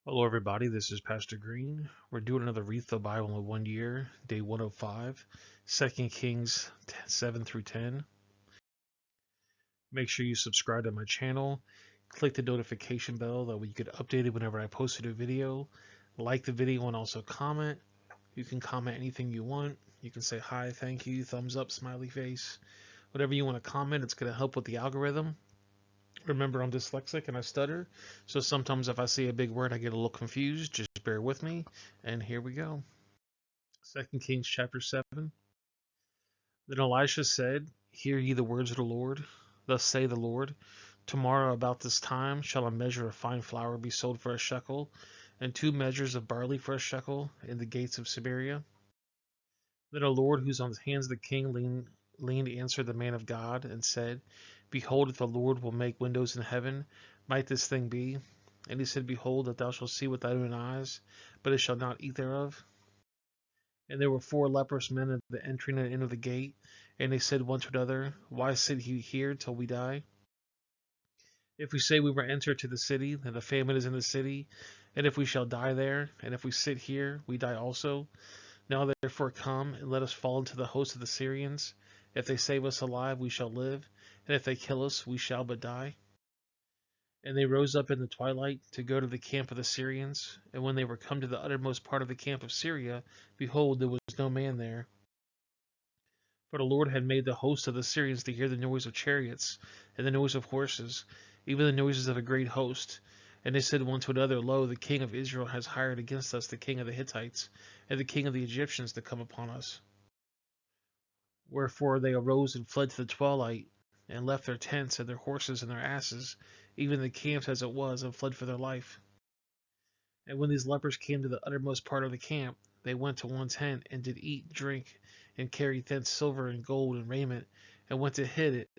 Hello, everybody. This is Pastor Green. We're doing another Read the Bible in 1 year, day 105, 2 Kings 7 through 10. Make sure you subscribe to my channel. Click the notification bell that way you get updated whenever I post a new video. Like the video and also comment. You can comment anything you want. You can say hi, thank you, thumbs up, smiley face. Whatever you want to comment, it's going to help with the algorithm. Remember, I'm dyslexic and I stutter, so sometimes if I see a big word, I get a little confused. Just bear with me, and here we go. 2 Kings chapter 7. Then Elisha said, Hear ye the words of the Lord. Thus say the Lord, Tomorrow about this time shall a measure of fine flour be sold for a shekel, and 2 measures of barley for a shekel in the gates of Samaria. Then the Lord, whose on the hands of the king leaned, answered the man of God, and said, Behold, if the Lord will make windows in heaven, might this thing be? And he said, Behold, that thou shalt see with thine own eyes, but it shall not eat thereof. And there were 4 leprous men at the entering and end of the gate, and they said one to another, Why sit he here till we die? If we say we will enter to the city, and the famine is in the city, and if we shall die there, and if we sit here, we die also. Now therefore come, and let us fall into the host of the Syrians. If they save us alive, we shall live, and if they kill us, we shall but die. And they rose up in the twilight to go to the camp of the Syrians. And when they were come to the uttermost part of the camp of Syria, behold, there was no man there. For the Lord had made the host of the Syrians to hear the noise of chariots, and the noise of horses, even the noises of a great host. And they said one to another, Lo, the king of Israel has hired against us the king of the Hittites, and the king of the Egyptians to come upon us. Wherefore they arose and fled to the twilight, and left their tents and their horses and their asses, even the camps as it was, and fled for their life. And when these lepers came to the uttermost part of the camp, they went to one tent, and did eat, drink, and carried thence silver and gold and raiment, and went to hid it.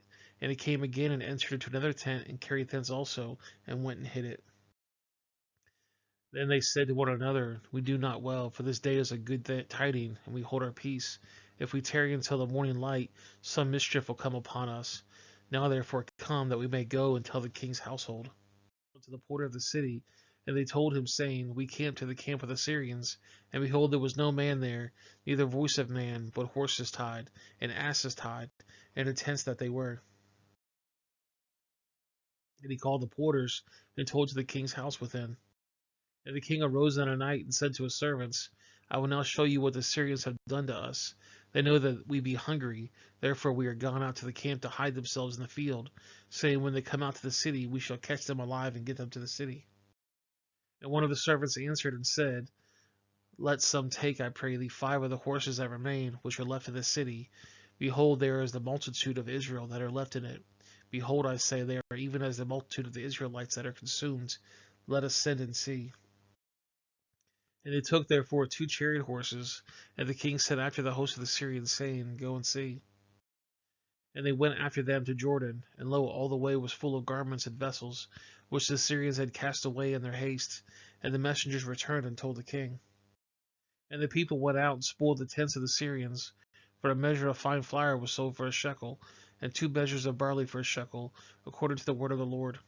And it came again and entered into another tent, and carried thence also, and went and hid it. Then they said to one another, We do not well, for this day is a good tiding, and we hold our peace. If we tarry until the morning light, some mischief will come upon us. Now therefore come, that we may go and tell the king's household. To the porter of the city, and they told him, saying, We camped to the camp of the Syrians, and behold, there was no man there, neither voice of man, but horses tied, and asses tied, and the tents that they were. And he called the porters, and told to the king's house within. And the king arose in a night, and said to his servants, I will now show you what the Syrians have done to us. They know that we be hungry, therefore we are gone out to the camp to hide themselves in the field, saying, When they come out to the city, we shall catch them alive and get them to the city. And one of the servants answered and said, Let some take, I pray thee, 5 of the horses that remain, which are left in the city. Behold, there is the multitude of Israel that are left in it. Behold, I say, they are even as the multitude of the Israelites that are consumed. Let us send and see. And they took therefore 2 chariot horses, and the king sent after the host of the Syrians, saying, Go and see. And they went after them to Jordan, and lo, all the way was full of garments and vessels, which the Syrians had cast away in their haste. And the messengers returned and told the king. And the people went out and spoiled the tents of the Syrians. For a measure of fine flour was sold for a shekel, and 2 measures of barley for a shekel, according to the word of the Lord.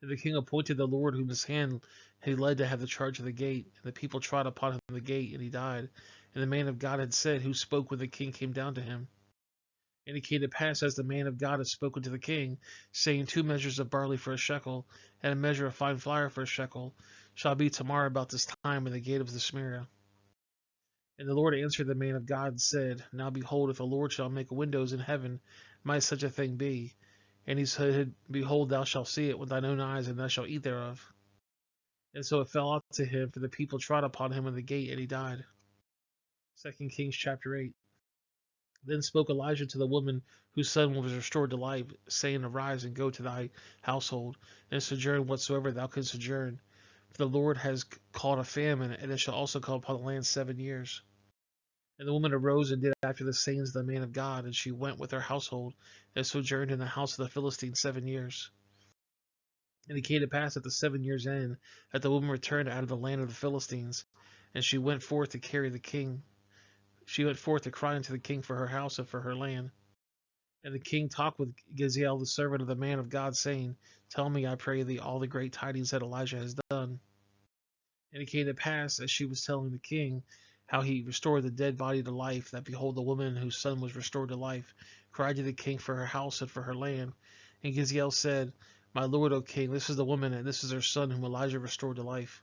And the king appointed the Lord whom his hand he led to have the charge of the gate. And the people trod upon him the gate, and he died. And the man of God had said, Who spoke when the king came down to him? And it came to pass, as the man of God had spoken to the king, saying, 2 measures of barley for a shekel, and a measure of fine flour for a shekel, shall be tomorrow about this time in the gate of the Samaria. And the Lord answered the man of God and said, Now behold, if the Lord shall make windows in heaven, might such a thing be? And he said, Behold, thou shalt see it with thine own eyes, and thou shalt eat thereof. And so it fell out to him, for the people trod upon him in the gate, and he died. 2 Kings chapter 8. Then spoke Elijah to the woman whose son was restored to life, saying, Arise and go to thy household, and sojourn whatsoever thou canst sojourn. For the Lord has called a famine, and it shall also come upon the land 7 years. And the woman arose and did after the sayings of the man of God, and she went with her household, and sojourned in the house of the Philistines 7 years. And it came to pass at the 7 years' end, that the woman returned out of the land of the Philistines, and she went forth to carry the king. She went forth to cry unto the king for her house and for her land. And the king talked with Giziel, the servant of the man of God, saying, Tell me, I pray thee, all the great tidings that Elijah has done. And it came to pass, as she was telling the king how he restored the dead body to life, that behold, the woman whose son was restored to life cried to the king for her house and for her land. And Giziel said, My lord, O king, this is the woman, and this is her son whom Elijah restored to life.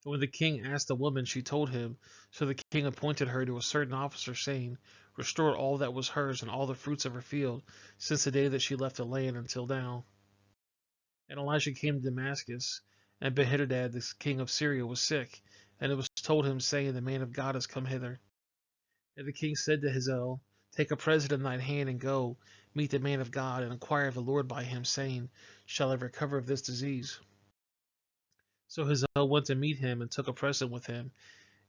And when the king asked the woman, she told him. So the king appointed her to a certain officer, saying, Restore all that was hers and all the fruits of her field, since the day that she left the land until now. And Elijah came to Damascus, and Benhadad the king of Syria was sick, and it was told him, saying, The man of God has come hither. And the king said to Hazael, Take a present in thine hand, and go, meet the man of God, and inquire of the Lord by him, saying, Shall I recover of this disease? So Hazael went to meet him, and took a present with him,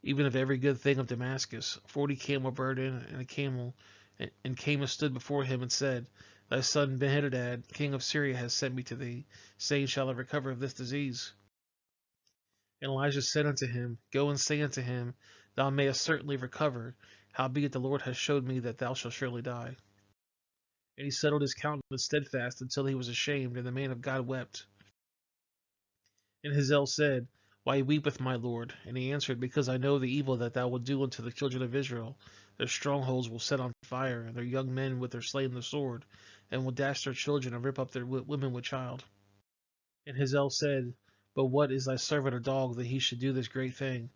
even of every good thing of Damascus, 40 camel burden, and a camel. And came and stood before him, and said, Thy son Benhadad, king of Syria, has sent me to thee, saying, Shall I recover of this disease? And Elijah said unto him, Go and say unto him, Thou mayest certainly recover, howbeit the Lord hath showed me that thou shalt surely die. And he settled his countenance steadfast until he was ashamed, and the man of God wept. And Hazael said, Why weepeth my lord? And he answered, Because I know the evil that thou wilt do unto the children of Israel. Their strongholds will set on fire, and their young men with their slain the sword, and will dash their children and rip up their women with child. And Hazael said, But what is thy servant a dog that he should do this great thing?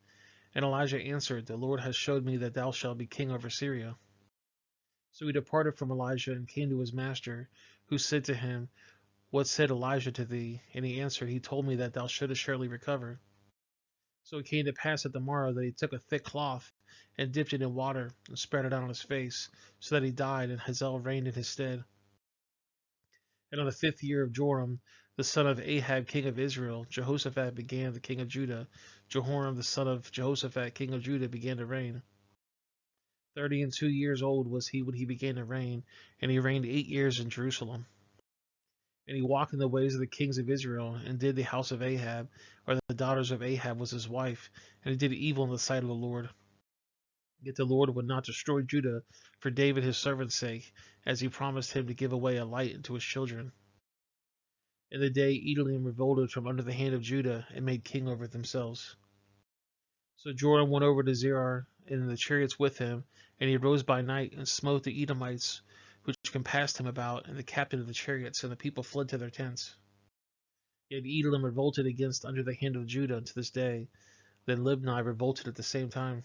And Elijah answered, The Lord has showed me that thou shalt be king over Syria. So he departed from Elijah and came to his master, who said to him, What said Elijah to thee? And he answered, He told me that thou shouldest surely recover. So it came to pass at the morrow that he took a thick cloth and dipped it in water and spread it out on his face, so that he died, and Hazael reigned in his stead. And on the 5th year of Joram, the son of Ahab, king of Israel, Jehoshaphat began the king of Judah. Jehoram, the son of Jehoshaphat, king of Judah, began to reign. 32 years old was he when he began to reign, and he reigned 8 years in Jerusalem. And he walked in the ways of the kings of Israel, and did the house of Ahab, or the daughters of Ahab was his wife, and he did evil in the sight of the Lord. Yet the Lord would not destroy Judah for David his servant's sake, as he promised him to give away a light unto his children. In the day Elam revolted from under the hand of Judah, and made king over themselves. So Joram went over to Zerar, and the chariots with him, and he rose by night, and smote the Edomites, which compassed him about, and the captain of the chariots, and the people fled to their tents. Yet Elam revolted against under the hand of Judah unto this day. Then Libnah revolted at the same time.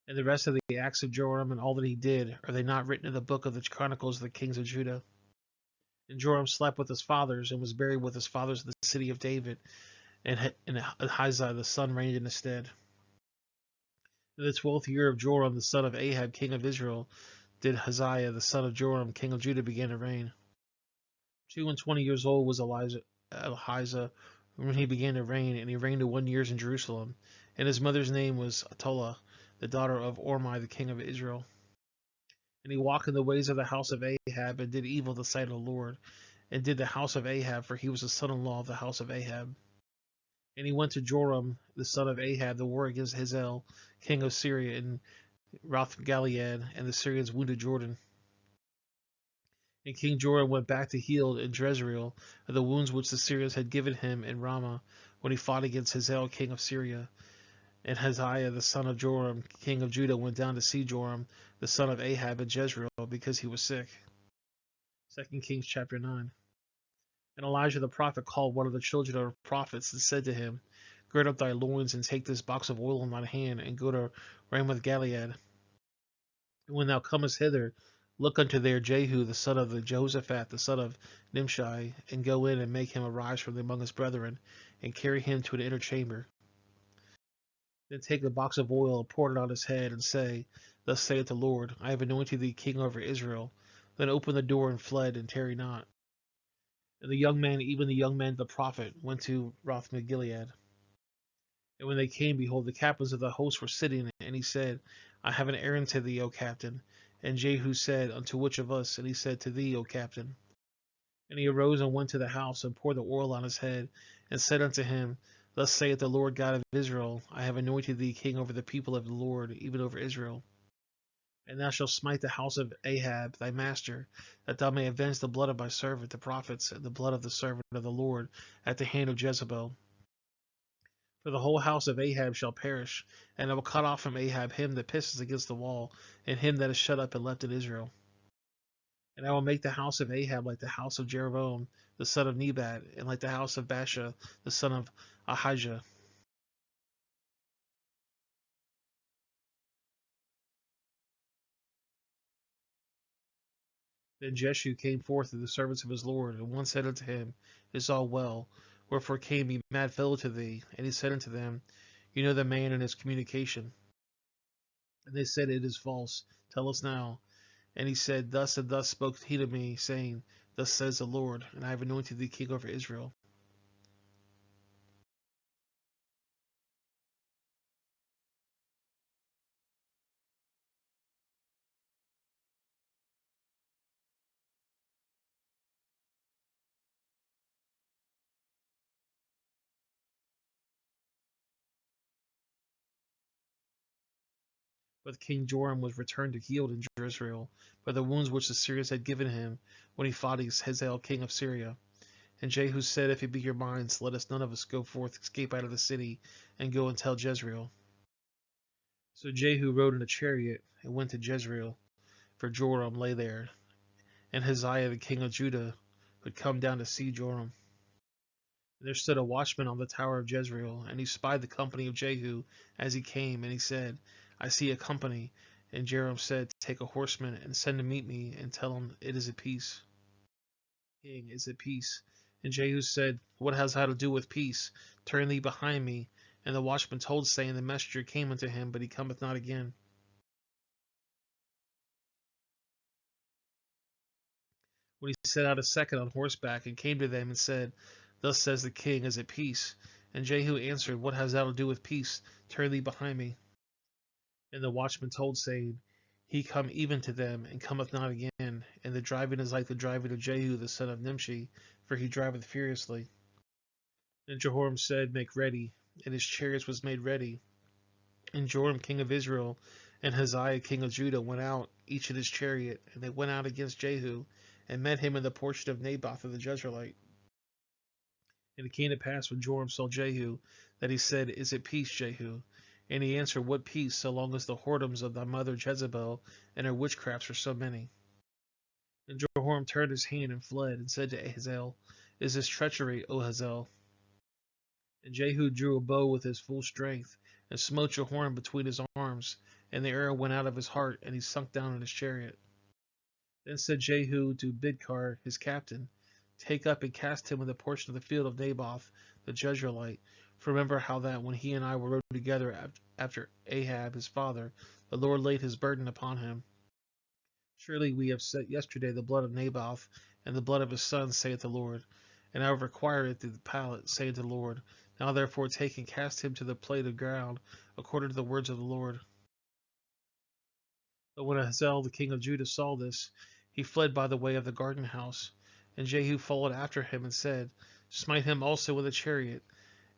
And the rest of the acts of Joram and all that he did, are they not written in the book of the chronicles of the kings of Judah? And Joram slept with his fathers, and was buried with his fathers in the city of David, and Ahijah the son reigned in his stead. In the 12th year of Joram the son of Ahab king of Israel did Hazael the son of Joram king of Judah begin to reign. 22 years old was Ahijah when he began to reign, and he reigned 1 year in Jerusalem. And his mother's name was Atolah, the daughter of Ormai the king of Israel. And he walked in the ways of the house of Ahab, and did evil in the sight of the Lord, and did the house of Ahab, for he was the son-in-law of the house of Ahab. And he went to Joram, the son of Ahab, to war against Hazael, king of Syria, in Roth-Gilead, and the Syrians wounded Jordan. And King Joram went back to heal in Jezreel of the wounds which the Syrians had given him in Ramah, when he fought against Hazael, king of Syria. And Hazael, the son of Joram, king of Judah, went down to see Joram, the son of Ahab, at Jezreel, because he was sick. 2 Kings chapter 9. And Elijah the prophet called one of the children of the prophets, and said to him, Gird up thy loins, and take this box of oil in thine hand, and go to Ramoth Gilead. And when thou comest hither, look unto there Jehu the son of Jehoshaphat the son of Nimshi, and go in and make him arise from among his brethren, and carry him to an inner chamber. Then take the box of oil, pour it on his head, and say, Thus saith the Lord, I have anointed thee king over Israel. Then open the door and fled, and tarry not. And the young man, even the young man the prophet, went to Roth-Gilead. And when they came, behold, the captains of the host were sitting, and he said, I have an errand to thee, O captain. And Jehu said, Unto which of us? And he said, To thee, O captain. And he arose and went to the house, and poured the oil on his head, and said unto him, Thus saith the Lord God of Israel, I have anointed thee king over the people of the Lord, even over Israel. And thou shalt smite the house of Ahab thy master, that thou may avenge the blood of my servant the prophets, and the blood of the servant of the Lord at the hand of Jezebel. For the whole house of Ahab shall perish, and I will cut off from Ahab him that pisses against the wall, and him that is shut up and left in Israel. And I will make the house of Ahab like the house of Jeroboam the son of Nebat, and like the house of Baasha the son of Ahijah. Then Jeshu came forth to the servants of his Lord, and one said unto him, It is all well. Wherefore came ye mad fellow to thee? And he said unto them, You know the man and his communication. And they said, It is false. Tell us now. And he said, Thus and thus spoke he to me, saying, Thus says the Lord, and I have anointed thee king over Israel. But King Joram was returned to healed in Israel by the wounds which the Syrians had given him when he fought against Hazael king of Syria. And Jehu said, If it be your minds, let us none of us go forth, escape out of the city, and go and tell Jezreel. So Jehu rode in a chariot and went to Jezreel, for Joram lay there, and Hazael the king of Judah had come down to see Joram. And there stood a watchman on the tower of Jezreel, and he spied the company of Jehu as he came, and he said, I see a company. And Joram said, Take a horseman and send to meet me, and tell him it is at peace. King, is at peace. And Jehu said, What hast thou to do with peace? Turn thee behind me. And the watchman told, saying, The messenger came unto him, but he cometh not again. When he set out a second on horseback, and came to them, and said, Thus says the king, Is at peace? And Jehu answered, What hast thou to do with peace? Turn thee behind me. And the watchman told, saying, He come even to them, and cometh not again. And the driving is like the driving of Jehu the son of Nimshi, for he driveth furiously. And Jehoram said, Make ready. And his chariots was made ready. And Joram king of Israel and Hazael king of Judah went out, each in his chariot, and they went out against Jehu, and met him in the portion of Naboth of the Jezreelite. And it came to pass when Joram saw Jehu, that he said, Is it peace, Jehu? And he answered, What peace, so long as the whoredoms of thy mother Jezebel and her witchcrafts are so many? And Jehoram turned his hand and fled, and said to Hazael, Is this treachery, O Hazael? And Jehu drew a bow with his full strength, and smote Jehoram between his arms, and the arrow went out of his heart, and he sunk down in his chariot. Then said Jehu to Bidkar his captain, Take up and cast him in the portion of the field of Naboth the Jezreelite. For remember how that when he and I were rode together after Ahab his father, the Lord laid his burden upon him. Surely we have set yesterday the blood of Naboth, and the blood of his son, saith the Lord. And I will require it through the pallet, saith the Lord. Now therefore take and cast him to the plate of ground, according to the words of the Lord. But when Hazael the king of Judah saw this, he fled by the way of the garden house. And Jehu followed after him and said, Smite him also with a chariot.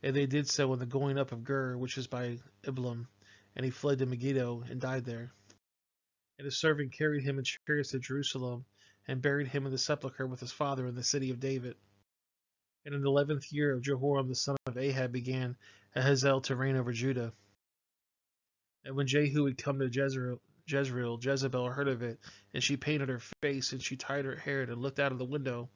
And they did so in the going up of Gur, which is by Ibleam. And he fled to Megiddo, and died there. And his servant carried him in chariots to Jerusalem, and buried him in the sepulchre with his father in the city of David. And in the 11th year of Jehoram the son of Ahab began Ahazel to reign over Judah. And when Jehu had come to Jezreel, Jezebel heard of it, and she painted her face, and she tied her hair, and looked out of the window.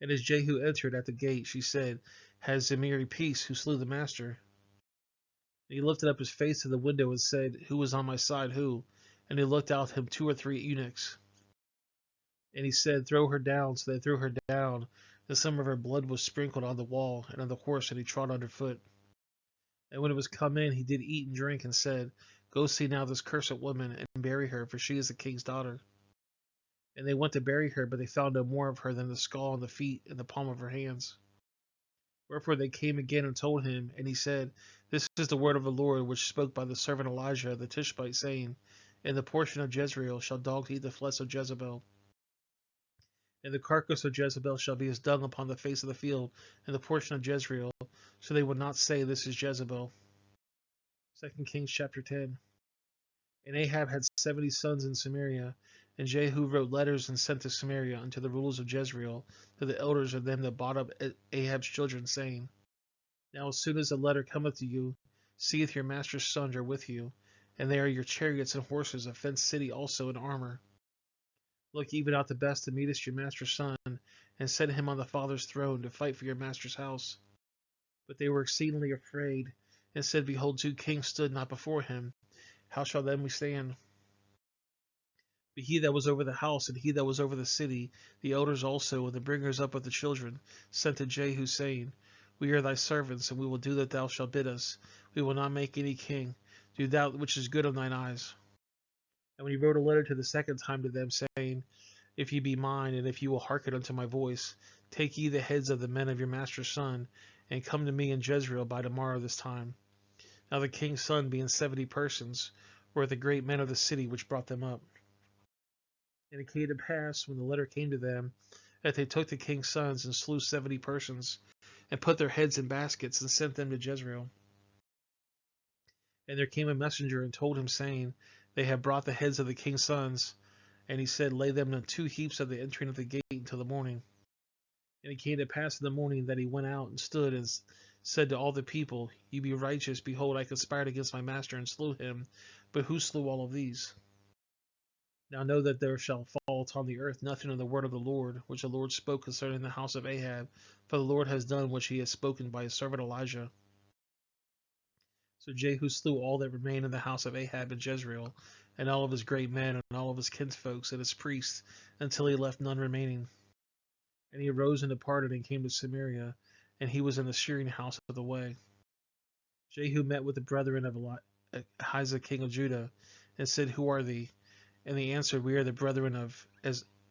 And as Jehu entered at the gate, she said, Has Zimri peace, who slew the master? And he lifted up his face to the window and said, Who was on my side, who? And he looked out him 2 or 3 eunuchs. And he said, Throw her down. So they threw her down, and some of her blood was sprinkled on the wall, and on the horse that he trod under foot. And when it was come in, he did eat and drink, and said, Go see now this cursed woman, and bury her, for she is the king's daughter. And they went to bury her, but they found no more of her than the skull and the feet and the palm of her hands. Wherefore they came again and told him, and he said, This is the word of the Lord, which spoke by the servant Elijah the Tishbite, saying, In the portion of Jezreel shall dogs eat the flesh of Jezebel. And the carcass of Jezebel shall be as dung upon the face of the field, in the portion of Jezreel, so they will not say, This is Jezebel. 2 Kings chapter 10. And Ahab had 70 sons in Samaria. And Jehu wrote letters and sent to Samaria unto the rulers of Jezreel, to the elders of them that brought up Ahab's children, saying, Now as soon as the letter cometh to you, seeth your master's sons are with you, and they are your chariots and horses, a fenced city also in armor. Look even out the best to meet us your master's son, and set him on the father's throne to fight for your master's house. But they were exceedingly afraid, and said, Behold, 2 kings stood not before him. How shall then we stand? But he that was over the house, and he that was over the city, the elders also, and the bringers up of the children, sent to Jehu, saying, We are thy servants, and we will do that thou shalt bid us. We will not make any king. Do that which is good in thine eyes. And when he wrote a letter to the second time to them, saying, If ye be mine, and if ye will hearken unto my voice, take ye the heads of the men of your master's son, and come to me in Jezreel by tomorrow this time. Now the king's son, being 70 persons, were the great men of the city which brought them up. And it came to pass, when the letter came to them, that they took the king's sons and slew 70 persons, and put their heads in baskets, and sent them to Jezreel. And there came a messenger and told him, saying, They have brought the heads of the king's sons. And he said, Lay them in 2 heaps at the entering of the gate until the morning. And it came to pass in the morning that he went out and stood and said to all the people, Ye be righteous, behold, I conspired against my master and slew him. But who slew all of these? Now know that there shall fall upon the earth nothing of the word of the Lord, which the Lord spoke concerning the house of Ahab, for the Lord has done which he has spoken by his servant Elijah. So Jehu slew all that remained in the house of Ahab in Jezreel, and all of his great men, and all of his kinsfolks, and his priests, until he left none remaining. And he arose and departed, and came to Samaria, and he was in the shearing house of the way. Jehu met with the brethren of Ahijah king of Judah, and said, Who are thee? And they answered, We are the brethren of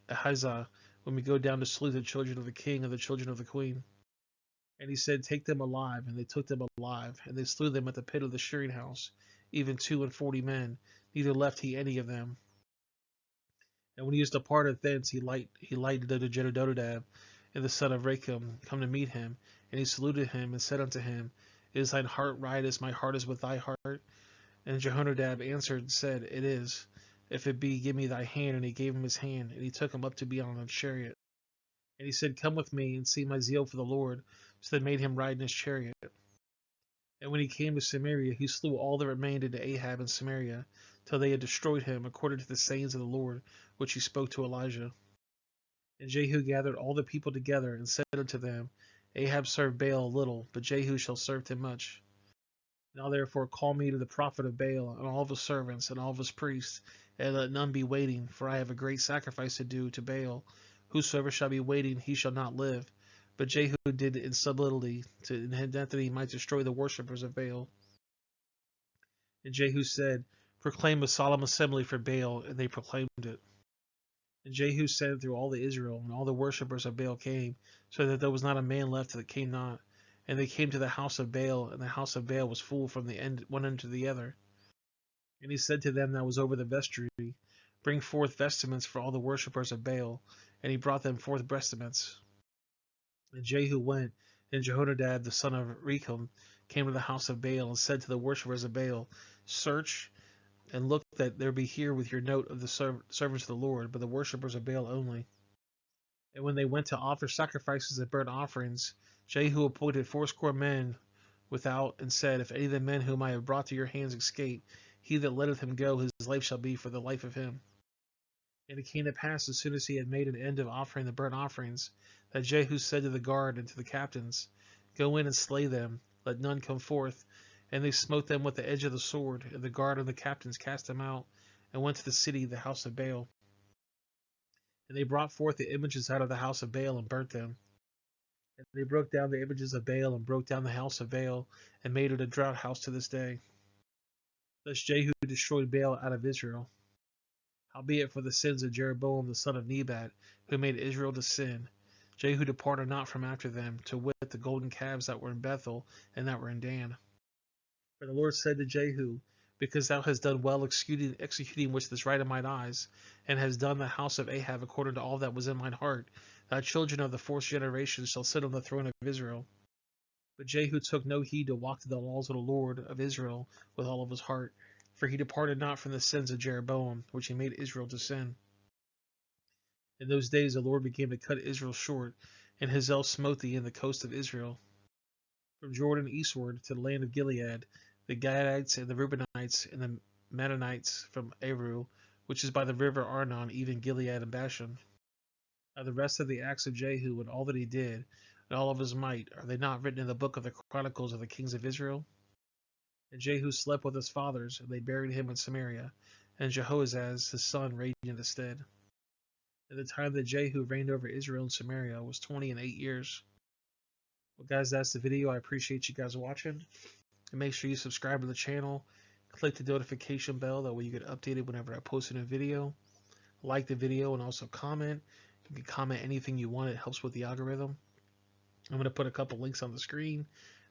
Ahijah, when we go down to slew the children of the king and the children of the queen. And he said, Take them alive. And they took them alive, and they slew them at the pit of the shearing house, even 42 men, neither left he any of them. And when he was departed thence, he lighted unto Jedidodab, and the son of Racham, come to meet him. And he saluted him, and said unto him, Is thine heart right as my heart is with thy heart? And Jehonadab answered and said, It is. If it be, give me thy hand. And he gave him his hand, and he took him up to be on a chariot. And he said, Come with me, and see my zeal for the Lord. So they made him ride in his chariot. And when he came to Samaria, he slew all that remained unto Ahab in Samaria, till they had destroyed him, according to the sayings of the Lord, which he spoke to Elijah. And Jehu gathered all the people together, and said unto them, Ahab served Baal a little, but Jehu shall serve him much. Now therefore call me to the prophet of Baal, and all of his servants, and all of his priests, and let none be waiting, for I have a great sacrifice to do to Baal. Whosoever shall be waiting, he shall not live. But Jehu did in subtlety, that he might destroy the worshippers of Baal. And Jehu said, Proclaim a solemn assembly for Baal, and they proclaimed it. And Jehu sent through all the Israel, and all the worshippers of Baal came, so that there was not a man left that came not. And they came to the house of Baal, and the house of Baal was full from the one end to the other. And he said to them that was over the vestry, Bring forth vestments for all the worshippers of Baal. And he brought them forth vestments. And Jehu went, and Jehonadab the son of Recham came to the house of Baal, and said to the worshippers of Baal, Search and look that there be here with your note of the servants of the Lord, but the worshippers of Baal only. And when they went to offer sacrifices and burnt offerings, Jehu appointed 80 men without, and said, If any of the men whom I have brought to your hands escape, he that letteth him go, his life shall be for the life of him. And it came to pass, as soon as he had made an end of offering the burnt offerings, that Jehu said to the guard and to the captains, Go in and slay them, let none come forth. And they smote them with the edge of the sword, and the guard and the captains cast them out, and went to the city, the house of Baal. And they brought forth the images out of the house of Baal, and burnt them. And they broke down the images of Baal, and broke down the house of Baal, and made it a draught house to this day. Thus Jehu destroyed Baal out of Israel. Howbeit for the sins of Jeroboam the son of Nebat, who made Israel to sin, Jehu departed not from after them, to wit the golden calves that were in Bethel, and that were in Dan. For the Lord said to Jehu, Because thou hast done well executing which is right in mine eyes, and hast done the house of Ahab according to all that was in mine heart, thy children of the 4th generation shall sit on the throne of Israel. But Jehu took no heed to walk to the laws of the Lord of Israel with all of his heart. For he departed not from the sins of Jeroboam, which he made Israel to sin. In those days the Lord began to cut Israel short, and his zeal smote thee in the coast of Israel, from Jordan eastward to the land of Gilead, the Gadites and the Reubenites and the Mennonites from Aru, which is by the river Arnon, even Gilead and Bashan. Now the rest of the acts of Jehu and all that he did, and all of his might, are they not written in the book of the Chronicles of the kings of Israel? And Jehu slept with his fathers, and they buried him in Samaria, and Jehoahaz his son reigned in his stead. And the time that Jehu reigned over Israel and Samaria was 20 and 8 years. Well, guys, that's the video. I appreciate you guys watching. And make sure you subscribe to the channel. Click the notification bell. That way you get updated whenever I post a new video. Like the video and also comment. You can comment anything you want. It helps with the algorithm. I'm going to put a couple links on the screen.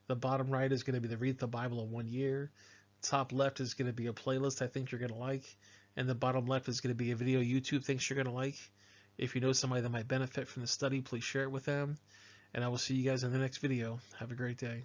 The bottom right is going to be the Read the Bible in 1 year. Top left is going to be a playlist I think you're going to like. And the bottom left is going to be a video YouTube thinks you're going to like. If you know somebody that might benefit from the study, please share it with them. And I will see you guys in the next video. Have a great day.